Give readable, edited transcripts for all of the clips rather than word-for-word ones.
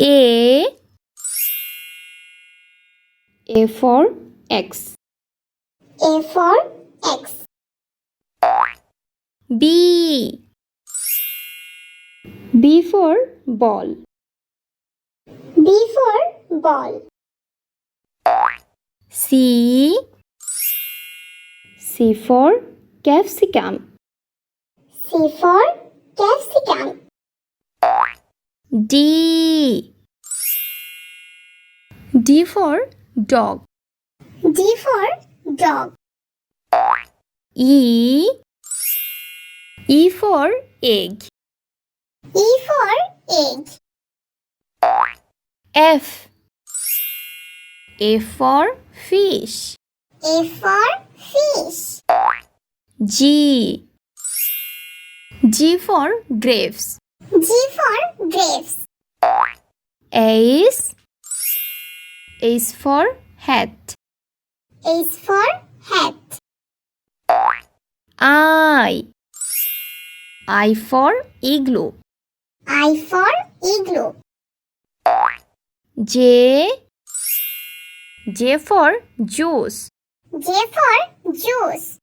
A for X. A for X. B for ball. B for ball. C for capsicum. C for capsicum. D for dog. D for dog. E for egg. E for egg. F for fish. A for fish. G for grapes. G for grapes. H for hat. H for hat. I for igloo. I for igloo. J for juice. J for juice.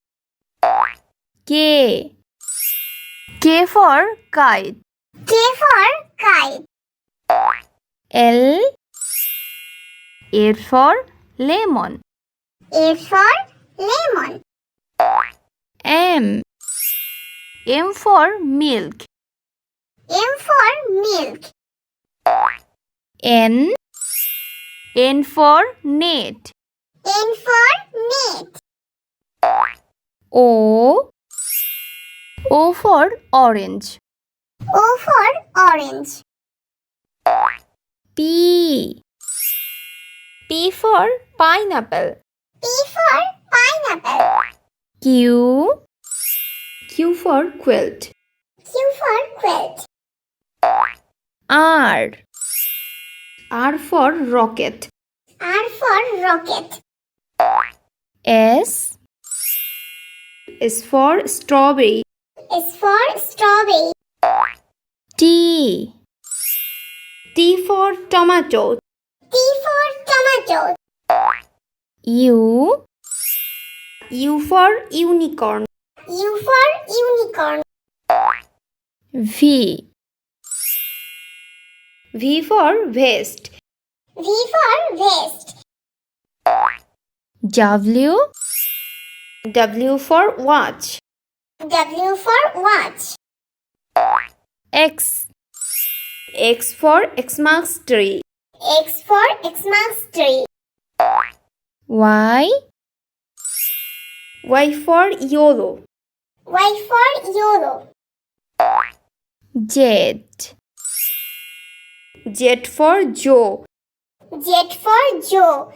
K for kite. K for kite. L for lemon. A for lemon. M for milk. M for milk. N for net. N for net. O for orange. O for orange. P for pineapple. P for pineapple. Q for quilt. Q for quilt. R for rocket. R for rocket. S for strawberry. S for strawberry. T for tomato. T for tomato. U for unicorn. U for unicorn. V for vest. V for vest. W for watch. W for watch. X for Xmas tree. X for Xmas tree. Y for yellow. Y for yellow. Z for Joe. Z for Joe.